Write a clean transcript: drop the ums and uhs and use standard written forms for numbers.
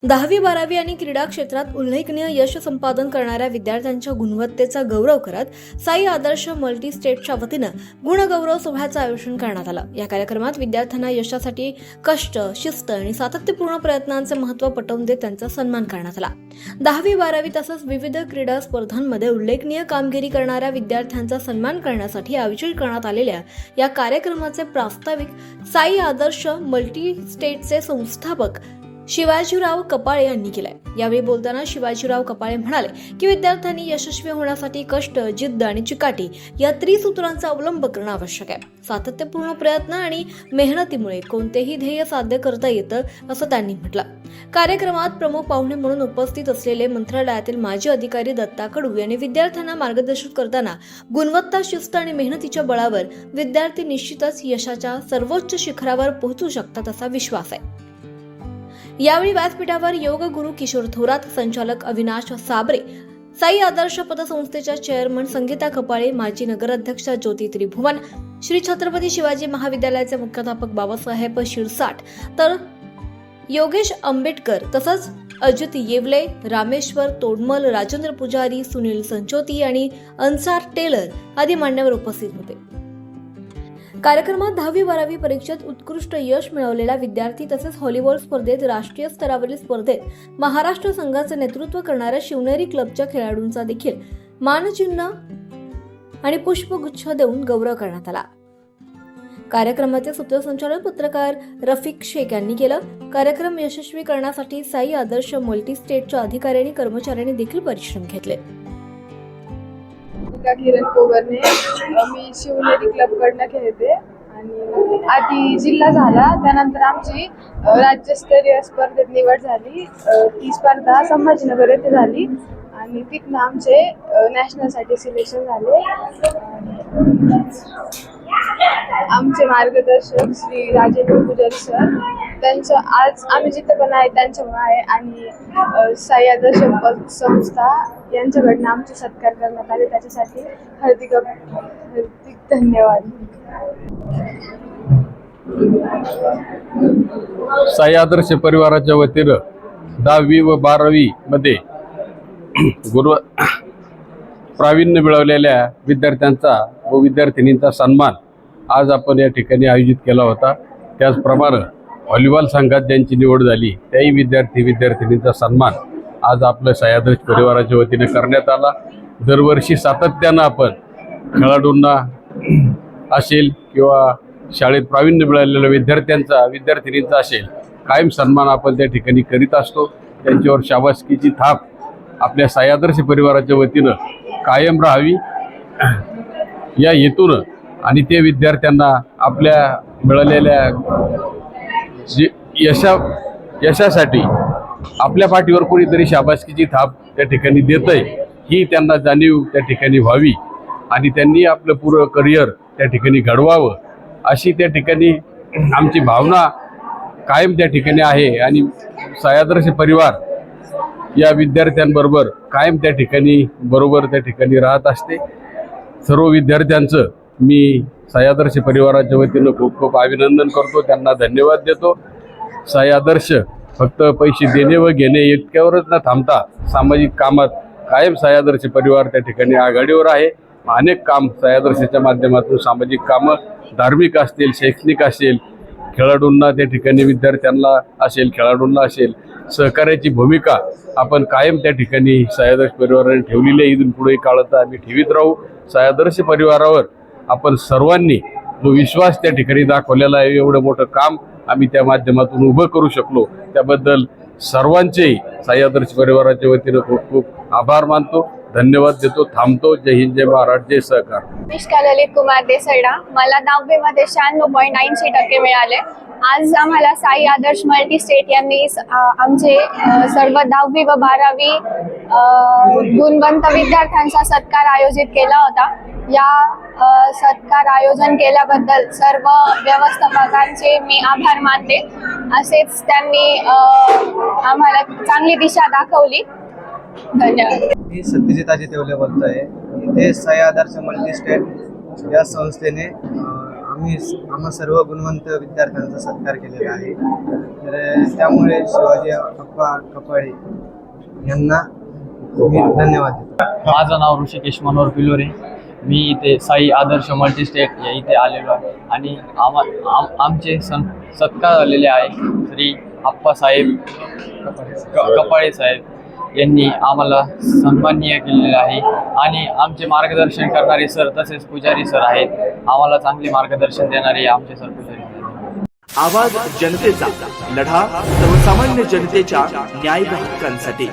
10वी 12वी आणि क्रीडा क्षेत्रात उल्लेखनीय यश संपादन करणाऱ्या विद्यार्थ्यांच्या गुणवत्तेचा गौरव करत साई आदर्श मल्टी स्टेटच्या वतीनं गुणगौरव सोहळ्याचं आयोजन करण्यात आलं। या कार्यक्रमात विद्यार्थ्यांना यशासाठी कष्ट, शिस्त आणि सातत्यपूर्ण प्रयत्नांचे महत्त्व पटवून देत त्यांचा सन्मान करण्यात आला। 10वी 12वी तसंच विविध क्रीडा स्पर्धांमध्ये उल्लेखनीय कामगिरी करणाऱ्या विद्यार्थ्यांचा सन्मान करण्यासाठी आयोजित करण्यात आलेल्या या कार्यक्रमाचे प्रास्ताविक साई आदर्श मल्टी स्टेटचे संस्थापक शिवाजीराव कपाळे यांनी केलंय। यावेळी बोलताना शिवाजीराव कपाळे म्हणाले की विद्यार्थ्यांनी यशस्वी होण्यासाठी कष्ट, जिद्द आणि चिकाटी या त्रिसूत्रांचा अवलंब करणं आवश्यक आहे। सातत्यपूर्ण प्रयत्न आणि मेहनतीमुळे कोणतेही ध्येय साध्य करता येतं, असं त्यांनी म्हटलं। कार्यक्रमात प्रमुख पाहुणे म्हणून उपस्थित असलेले मंत्रालयातील माजी अधिकारी दत्ता कडू यांनी विद्यार्थ्यांना मार्गदर्शन करताना गुणवत्ता, शिस्त आणि मेहनतीच्या बळावर विद्यार्थी निश्चितच यशाच्या सर्वोच्च शिखरावर पोहोचू शकतात असा विश्वास आहे। यावेळी व्यासपीठावर योग गुरु किशोर थोरात, संचालक अविनाश साबरे, साई आदर्श पतसंस्थेच्या चेअरमन संगीता कपाळे, माजी नगराध्यक्षा ज्योती त्रिभुवन, श्री छत्रपती शिवाजी महाविद्यालयाचे मुख्याध्यापक बाबासाहेब शिरसाट, तर योगेश आंबेडकर तसंच अजित येवले, रामेश्वर तोडमल, राजेंद्र पुजारी, सुनील संचोती आणि अन्सार टेलर आदी मान्यवर उपस्थित होते। कार्यक्रमात 10वी 12वी परीक्षेत उत्कृष्ट यश मिळवलेला विद्यार्थी तसेच व्हॉलीबॉल स्पर्धेत राष्ट्रीय स्तरावरील स्पर्धेत महाराष्ट्र संघाचे नेतृत्व करणाऱ्या शिवनेरी क्लबच्या खेळाडूंचा देखील मानचिन्ह आणि पुष्पगुच्छ देऊन गौरव करण्यात आला। कार्यक्रमाचे सूत्रसंचालन पत्रकार रफिक शेख यांनी केलं। कार्यक्रम यशस्वी करण्यासाठी साई आदर्श मल्टी स्टेटच्या अधिकारी आणि कर्मचाऱ्यांनी देखील परिश्रम घेतले। किरण कोवरने मी शिवनेरी क्लब कडनं खेळते आणि आधी जिल्हा झाला, त्यानंतर आमची राज्यस्तरीय स्पर्धेत निवड झाली। ती स्पर्धा संभाजीनगर येथे झाली आणि तिथनं आमचे नॅशनलसाठी सिलेक्शन झाले। आमचे मार्गदर्शक श्री राजेंद्र पुजारी सर, त्यांचं आज आम्ही जिथं पण आहे त्यांच्यामुळे आहे आणि साई आदर्श संस्था यांच्याकडनं आमचे सत्कार करण्यात आले, त्याच्यासाठी हार्दिक धन्यवाद। साई आदर्श परिवाराच्या वतीनं 10वी व 12वी मध्ये प्रावीण्य मिळवलेल्या विद्यार्थ्यांचा व विद्यार्थिनींचा सन्मान आज आपण या ठिकाणी आयोजित केला होता। त्याचप्रमाणे व्हॉलीबॉल संघात ज्यांची निवड झाली त्याही विद्यार्थिनींचा सन्मान आज आपल्या साई आदर्श परिवाराच्या वतीने करण्यात आला। दरवर्षी सातत्यानं आपण खेळाडूंना असेल किंवा शाळेत प्रावीण्य मिळालेल्या विद्यार्थिनींचा असेल, कायम सन्मान आपण त्या ठिकाणी करीत असतो। त्यांच्यावर शाबासकीची थाप आपल्या साई आदर्श परिवाराच्या वतीनं कायम राहावी या हेतूनं आणि ते विद्यार्थ्यांना आपल्या मिळालेल्या यशासाठी आपल्या पाठीवर कोणीतरी शाबासकीची थाप त्या ठिकाणी देतंय ही त्यांना जाणीव त्या ठिकाणी व्हावी आणि त्यांनी आपलं पूर्ण करिअर त्या ठिकाणी घडवावं अशी त्या ठिकाणी आमची भावना कायम त्या ठिकाणी आहे। आणि साई आदर्श परिवार या विद्यार्थ्यांबरोबर कायम त्या ठिकाणी राहत असते। सर्व विद्यार्थ्यांचं मी साई आदर्श परिवाराच्या वतीनं खूप खूप अभिनंदन करतो, त्यांना धन्यवाद देतो। साई आदर्श फक्त पैसे देणे व घेणे इतक्यावरच न थांबता सामाजिक कामात कायम साई आदर्श परिवार त्या ठिकाणी आघाडीवर आहे। अनेक काम साई आदर्शच्या माध्यमातून सामाजिक कामं, धार्मिक असतील, शैक्षणिक असेल, खेळाडूंना त्या ठिकाणी खेळाडूंना असेल सहकार्याची भूमिका आपण कायम त्या ठिकाणी साई आदर्श परिवाराने ठेवलेली आहे। इथून पुढे काळात आम्ही ठेवीत राहू। साई आदर्श परिवारावर आपण सर्वांनी जो विश्वास त्या ठिकाणी दाखवलेला आहे, एवढं मोठं काम आम्ही त्या माध्यमातून उभं करू शकलो, त्याबद्दल सर्वांचे साई आदर्श परिवाराच्या वतीनं खूप खूप आभार मानतो, धन्यवाद देतो, थांबतो। जय हिंद, जय महाराष्ट्र, जय सहकार। मिष्का ललित कुमार देसैडा, मला 10वी मध्ये 96.80% मिळाले। आज आम्हाला साई आदर्श मल्टी स्टेट यांनी आमचे सर्व 10वी व 12वी गुणवंत विद्यार्थ्यांचा सत्कार आयोजित केला होता। या सत्कार आयोजन केल्याबद्दल सर्व व्यवस्थापकांचे मी आभार मानते। असेच त्यांनी आम्हाला चांगली दिशा दाखवली। धन्यवाद। मी सत्यजित अजित येवले बोलतोय। इथे साई आदर्श मल्टी स्टेट या संस्थेने आम्हा सर्व गुणवंत विद्यार्थ्यांचा सत्कार केलेला आहे. तर त्यामुळे शिवाजी अप्पा कपाळे यांना मी धन्यवाद देतो. माझं नाव ऋषिकेश मनोहर पिलोरे. मी इथे साई आदर्श मल्टी स्टेट या इथे आलेलो आहे आणि आमचे सत्कार झालेले आहे. श्री आप्पासाहेब कपाळे साहेब यांनी आम्हाला सन्माननीय केलेले आहे आणि आमचे मार्गदर्शन करणारे सर तसेच पुजारी सर आहेत. आम्हाला चांगले मार्गदर्शन देणारे आमचे सर पुजारी सर. आवाज जनतेचा, लढा सर्वसामान्य जनतेच्या न्याय हक्कांसाठी.